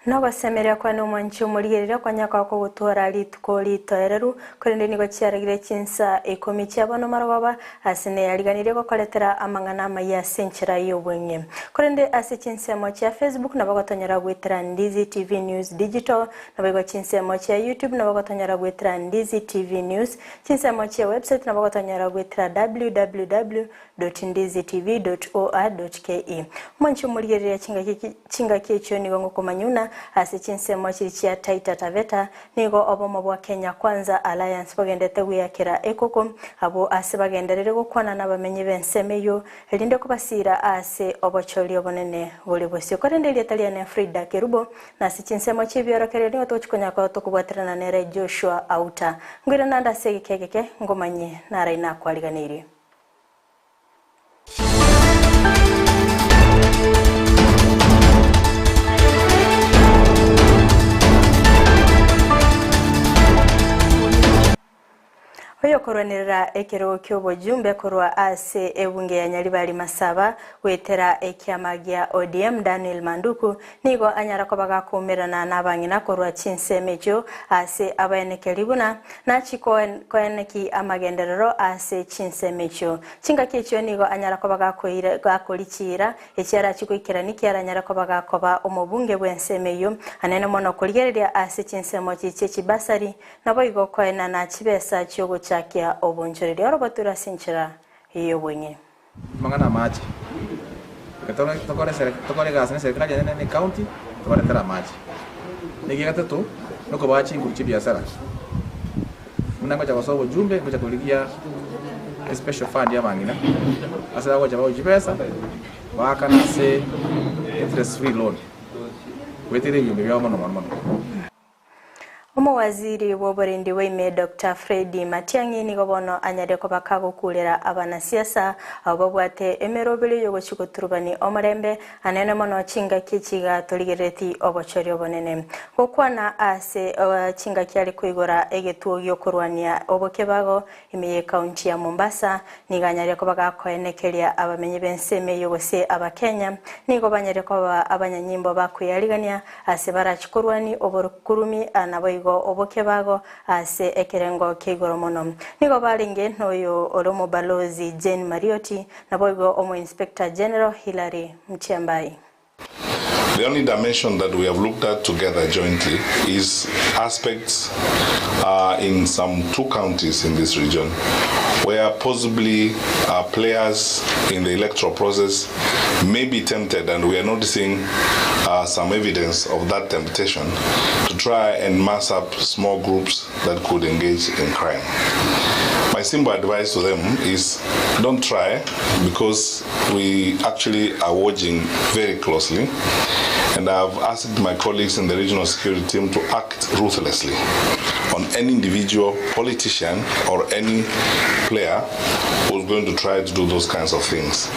no gosemerera kwa no mwanchi umurigerera kwa nyaka ko gutora rituko ritoereru kurinde nigo cyaragire kinsa 10 cyabano marwaba asine yariganire ko koletera amangana maya senchira yobwenye kurinde ase kinsemo cya Facebook na bagotonyera gwetera Ndizi TV News Digital na bago kinsemo cya YouTube na bagotonyera gwetera Ndizi TV News kinsemo cya website na bagotonyera gwetera www.ndizitv.or.ke mwanchi umurigerera kinga kicho nigo ngokomanyuna ase kinsemo kya Taita Taveta nigo obomo bwa Kenya Kwanza Alliance bagendete guyakira ekoko abo ase bagenderere gukwana nabamenye bensemeyo elinde kubasira ase obocholi obonene buli bose korende litaliane Frida Kerubo na ase kinsemo kibyorokerere nigo tochikonya ko tokubwaterana nere Joshua Auta ngwira nanda sege kekeke ngomanye naraina kwaliganiri. Oyo koronera ekero kyobojumbe korwa ase ebunge ya Nyalibali Masaba wetera ekyamagia ODM Daniel Manduku nigo anyara ko bagakumirana nabangina korwa kinsemejo ase abayenekelibuna na chikoeneki amagenderero ase kinsemejo kinga kicho nigo anyara ko bagakolikira ekyara chikuikira nikyara anyara ko bagakoba omubunge bwensemeyo anene mono kuligereria ase kinsemo kibasari nabo igo koena na chibesa cyogo kia obonjoreri orobatura sinchira iyo bwenye mangana maji tokore gas serikali ya ni county tubaletera maji nigiga tatu nuko bachi nguchi biashara munanga cha wasobo jumbe ngoja kuligia special fund ya mangina asa ngoja bawo jipesa bakana se interest free loan wetere yumbe bya mono Omowaziri woborindi weime Dr. Freddy Matiang'i nigo bono anyade ko bakago kulera abana siasa abo bwate emerobele yogo chikoturubani omorembe anene mono chinga kichiga toligereti obochori obonene gokwana ase chinga kyali kuigora egetuo gyokurwania obokebago imiye county ya Mombasa niganyare ko bagakoenekeria abamenye benseme yogose abakenya nigo banyare ko abanyanyimbo bakuyaligania ase barachikurwani obokurumi anabo obokebago ase ekerengo kigoro mono nigo balinge noyo olomo balozi Jane Marioti na boygo omo Inspector General Hilary Mtiambai. The only dimension that we have looked at together jointly is aspects in some 2 counties in this region where possibly players in the electoral process may be tempted, and we are noticing some evidence of that temptation to try and mass up small groups that could engage in crime. My simple advice to them is don't try, because we actually are watching very closely, and I've asked my colleagues in the regional security team to act ruthlessly on any individual politician or any player who's going to try to do those kinds of things.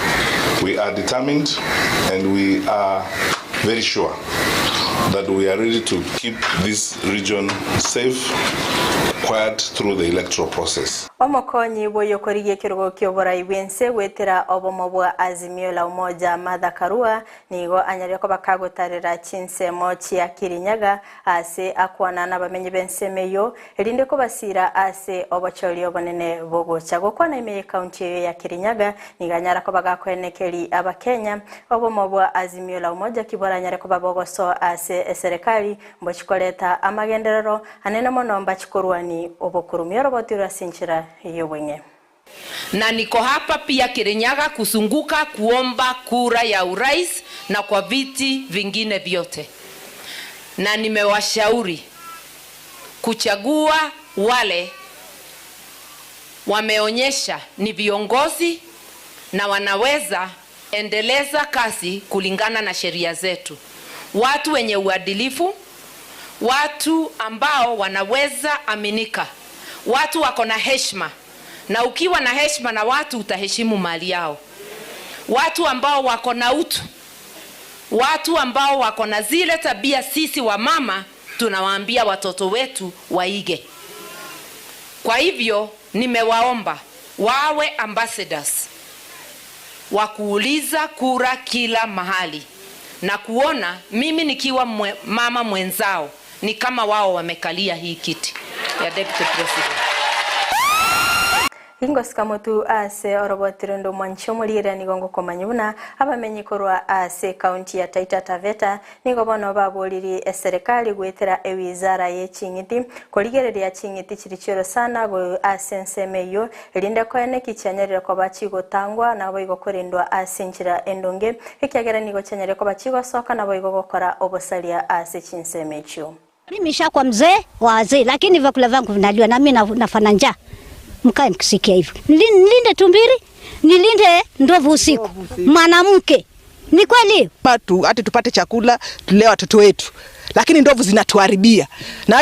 We are determined and we are very sure that we are ready to keep this region safe, quiet through the electoral process. Omokonyi boyokoriye kirogo kyobora iwense wetera obomo bwa Azimio la Umoja Martha Karua nigo anyari ko bakagotarira kinsemo kya Kirinyaga ase akwana nabamenye bensemeyo elinde ko basira ase obocholi obonene bogocha gokwana imeye county ya Kirinyaga niganyara ko bagakwenekeri abakenya obomo bwa Azimio la Umoja kibora anyari ko babogoso ase serikali mbochikoleta amagenderero anene mono mbachikorwani obokurumyo robotura sinchira hiyo wenye. Na niko hapa pia Kirinyaga kusunguka kuomba kura ya urais na kwa viti vingine vyote. Na nimewashauri kuchagua wale wameonyesha ni viongozi na wanaweza endeleza kazi kulingana na sheria zetu. Watu wenye uadilifu, watu ambao wanaweza aminika, watu wako na heshima, na ukiwa na heshima na watu utaheshimu mali yao. Watu ambao wako na utu, watu ambao wako na zile tabia sisi wa mama tunawaambia watoto wetu waige. Kwa hivyo nimewaomba wawe ambassadors wa kuuliza kura kila mahali. na kuona mimi nikiwa mama mwenzao ni kama wao wamekalia hii kiti ya deputy president. Ingo sikamotu ase orobotirundo mwancho mulira nigongo komanyuna abamenyi korwa ase county ya Taita Taveta nigo bono baboliri eserikali gwetera ewizara ye chingiti koligereria chingiti chirichero sana go ase nsemeyo elinde koene kichanyerera kwa bachigo tangwa na boigo korindwa ase nchira endonge ikiagera nigo chanyerera kwa bachigo soka na boigo gokora obosalia ase chinsemecho. Mimi nishakuwa mzee wazee lakini vyakula vangu vinaliwa na mimi nafana njaa. Mkae mkisikia hivyo. Nilinde tumbiri, nilinde ndovu usiku. Mwanamke. Ni kweli? Hata tupate chakula tulee watoto wetu. Lakini ndovu zinatuharibia. Na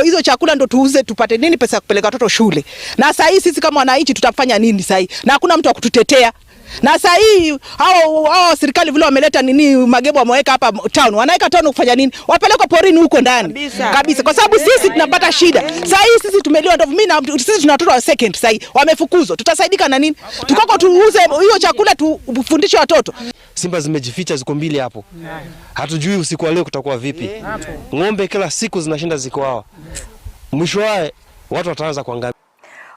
hizo chakula ndo tuuze tupate nini pesa ya kupeleka watoto shule. Na sasa hii sisi kama wananchi tutafanya nini sasa hii? Na hakuna mtu wa kututetea. Na sasa hii hao serikali vile wameleta nini magebo wameweka hapa town. Wanaweka town kufanya nini? Wapeleke porini huko ndani. Kabisa. Kwa sababu sisi tunapata shida. Sasa hii sisi tumeliwa ndovu. Mimi sisi tuna watoto wa second sasa hii. Wamefukuzwa. Tutasaidika na nini? Tukoko tuuze hiyo chakula tufundishe watoto. Simba zimejificha ziko mbili hapo. Hatujui usiku wa leo kutakuwa vipi. Ng'ombe kila siku zinashinda ziko hawa. Mwisho wao watu wataanza kuangamia.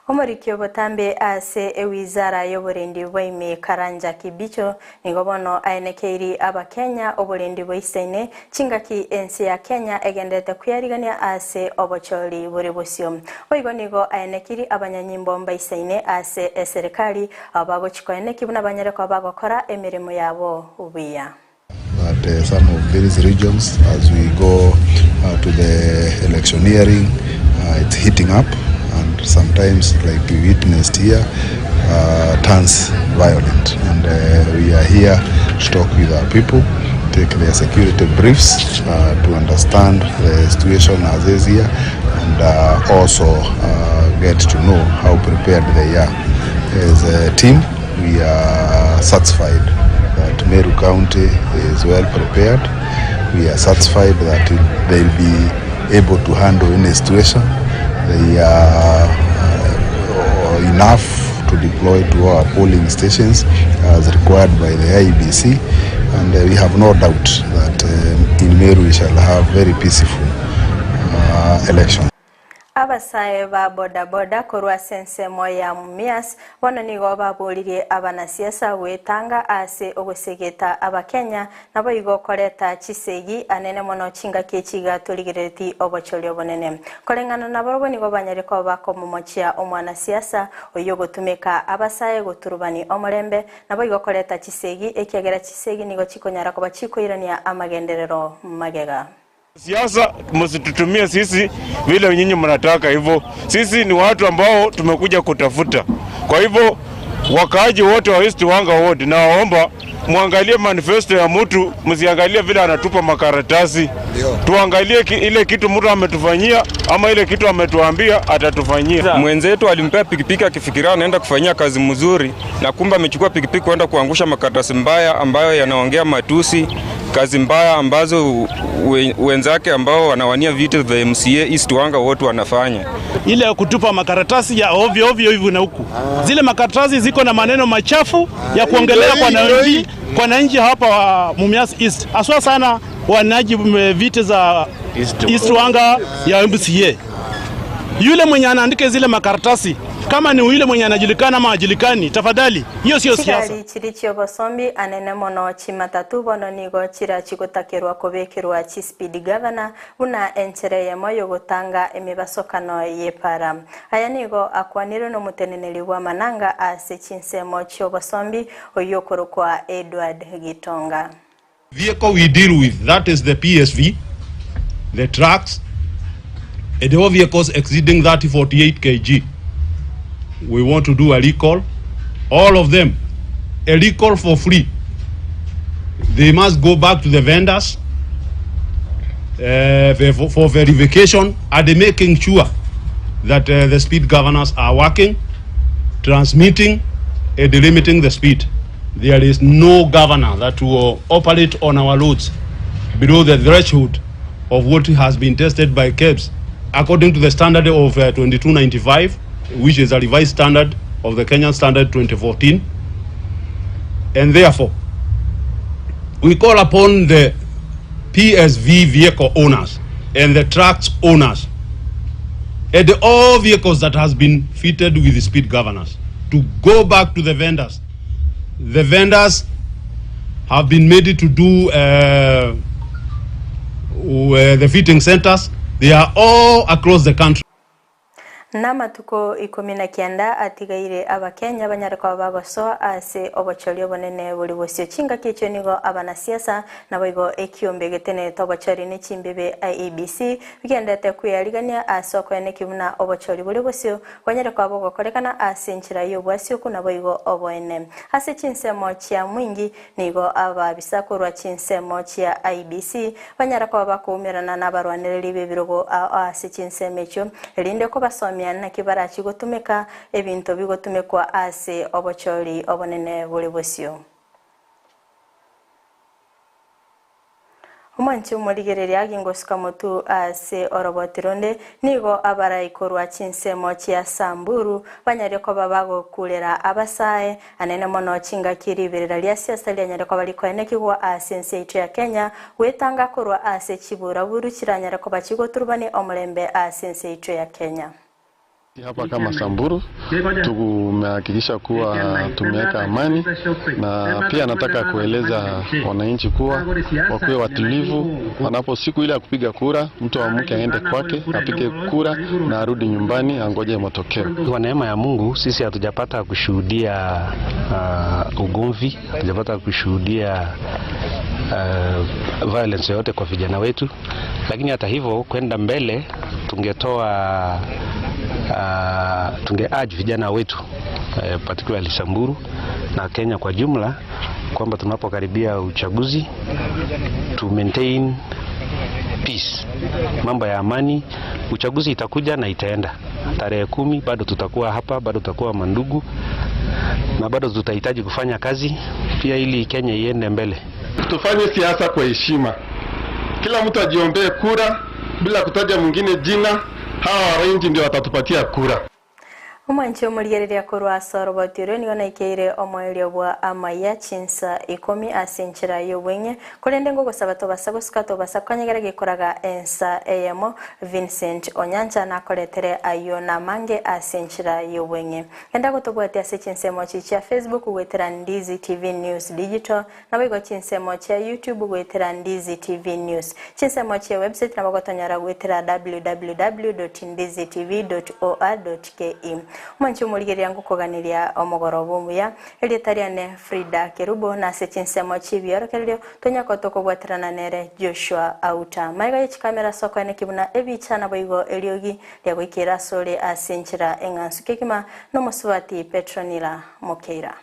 Omorikyo botambe ase ewizara y'oburendi bw'ime Karanja Kibicho nigobono aenekeiri aba Kenya oburendi bw'isene chingaki ensi ya Kenya egendete kuyarigania ase obocholi buri busyo oigo nigo aenekiri abanyanyimbo mbaisene ase eserikali abagochikoene kibuna banyereko bagokora emirimo yabo ubiya. At some of these regions as we go to the electioneering, it's heating up. And sometimes, like we witnessed here, turns violent. And we are here to talk with our people, take their security briefs to understand the situation as is here, and also get to know how prepared they are. As a team, we are satisfied that Meru County is well prepared. We are satisfied that they'll be able to handle any situation. They are enough to deploy to our polling stations as required by the IEBC, and we have no doubt that in Meru we shall have very peaceful elections. Abasaye ba boda boda korwa sense moya Mumias bono nigo babolire abanasiasa wetanga ase ogosegeta abakenya nabo igokoreta chisegi anene mono chinga kechiga toligereti obocholi obonene kolengana nabo nigo banyareko bakomomochia omwanasiasa oyo gotumeka abasaye goturubani omorembe nabo igokoreta chisegi ekiagera chisegi nigo chikonyara ko bachikoirania amagenderero magega. Siasa msitutumie sisi vile nyinyi mnataka hivyo. Sisi ni watu ambao tumekuja kutafuta. Kwa hivyo wakaaji wote wa East Wanga wote na waomba muangalie manifesto ya mtu, msiangalie vile anatupa makaratasi. Tuangalie ile kitu mtu ametufanyia ama ile kitu ametuambia atatufanyia. Mwenzetu alimpea pikipiki akifikiria anaenda kufanyia kazi mzuri na kumbe amechukua pikipiki kwenda kuangusha makaratasi mbaya ambayo yanaongea matusi, kazi mbaya ambazo wenzake ambao wanawania viti vya MCA East Wanga wote wanafanya. Ile kutupa makaratasi ya ovyo hivi na huku. Zile makaratasi ziko na maneno machafu ya kuongelea kwa wananchi hapa wa Mumias East. Aswa sana wanaji viti za East Wanga ya MCA. Yule mwenye anaandika zile makaratasi kama ni yule mwenye anajulikana ama hajulikani, tafadhali hiyo sio siasa. Chikali chirichio bosombi anene mono chimatatu bono nigo chira chikotakirwa kobekirwa chi speed governor una enchere yemoyo gutanga emibasokano yepara. Aya nigo akwanire no muteneneli wa mananga ase chinsemo chio bosombi oyokorokwa Edward Gitonga. Vehicle we deal with, that is the PSV, the trucks, and all vehicles exceeding 30-48 kg. We want to do a recall, all of them, a recall for free. They must go back to the vendors for verification and making sure that the speed governors are working, transmitting and limiting the speed. There is no governor that will operate on our roads below the threshold of what has been tested by KEBS according to the standard of 2295, which is a revised standard of the Kenyan standard 2014. And therefore, we call upon the PSV vehicle owners and the trucks owners and all vehicles that has been fitted with the speed governors to go back to the vendors. The vendors have been made to do the fitting centers. They are all across the country. Na matuko 19 atigaire abakenya banyarako bagosoa ase obochori obonene buri bosio chinga kicho nigo abanasiasa na boigo ekiombe getene tobochori ne chimbebe IEBC bigendete kuyarigania asoko ene kibuna obochori buri bosio banyarako bogokorekana ase nchira yo bwasio kuna boigo oboene ase chinsemo chia mwingi nigo ababisakurwa chinsemo chia IEBC banyarako bakumirana na barwaniriri bebirogo ase chinsemecho elinde ko basomi na kibara chigotumeka ebinto bigotumekwa ase obochori obonene buri bosio Umanchi umurigereria gingosuka mutu ase orobotironde nigo abarayikorwa chinsemo chia Samburu banyareko babago kulera abasae anene mono chinga kiribirira lya siasa lyanyareko baliko enekigwa ase nsi ya Kenya wetanga korwa ase chibura buru kiranyareko bachigoturubani omulembe ase nsi ya Kenya. Hapa kama Samburu tumehakikisha kuwa tumeweka amani, na pia nataka kueleza wananchi kuwa wakuwe watulivu wanapo siku ile ya kupiga kura. Mtu amke aende kwake apige kura na arudi nyumbani angoje matokeo. Kwa neema ya Mungu sisi hatujapata kushuhudia ugomvi, hatujapata kushuhudia violence yote kwa vijana wetu, lakini hata hivyo kwenda mbele tungetoa tungeurge vijana wetu particularly Samburu na Kenya kwa jumla kwamba tunapokaribia uchaguzi to maintain peace, mambo ya amani. Uchaguzi itakuja na itaenda tarehe 10, bado tutakuwa hapa, bado tutakuwa mandugu na bado tutahitaji kufanya kazi pia ili Kenya iende mbele. Tufanye siasa kwa heshima, kila mtu ajiombee kura bila kutaja mwingine jina. Hawa wananchi ndio watatupatia kura. Umanchi umurigereria korwa sorobotiro nigo naikeire omoerio bwa amaya chinsa 10 asenchira yobwenye kurende ngo gusaba tobasa gusuka tobasa kwanyegera gikoraga ensa eyemo Vincent Onyancha na koletere ayo na mange asenchira yobwenye enda gutobwate ase chinsemo chicha Facebook gwetera Ndizi TV News Digital na bigo chinsemo cha YouTube gwetera Ndizi TV News chinsemo cha website na bagotonyara gwetera www.ndizitv.or.ke Umanchi umurigereria ngukoganiria omugorobo muya elitariane Frida Kerubo na sechinsemo chibiorokererio tonyakotoko bwaterana nere Joshua Auta maiga yichikamera soko ene kibuna ebichana boigo eliogi lyagwikira sole asenchira engansu kekima no musubati Petronila Mokeira.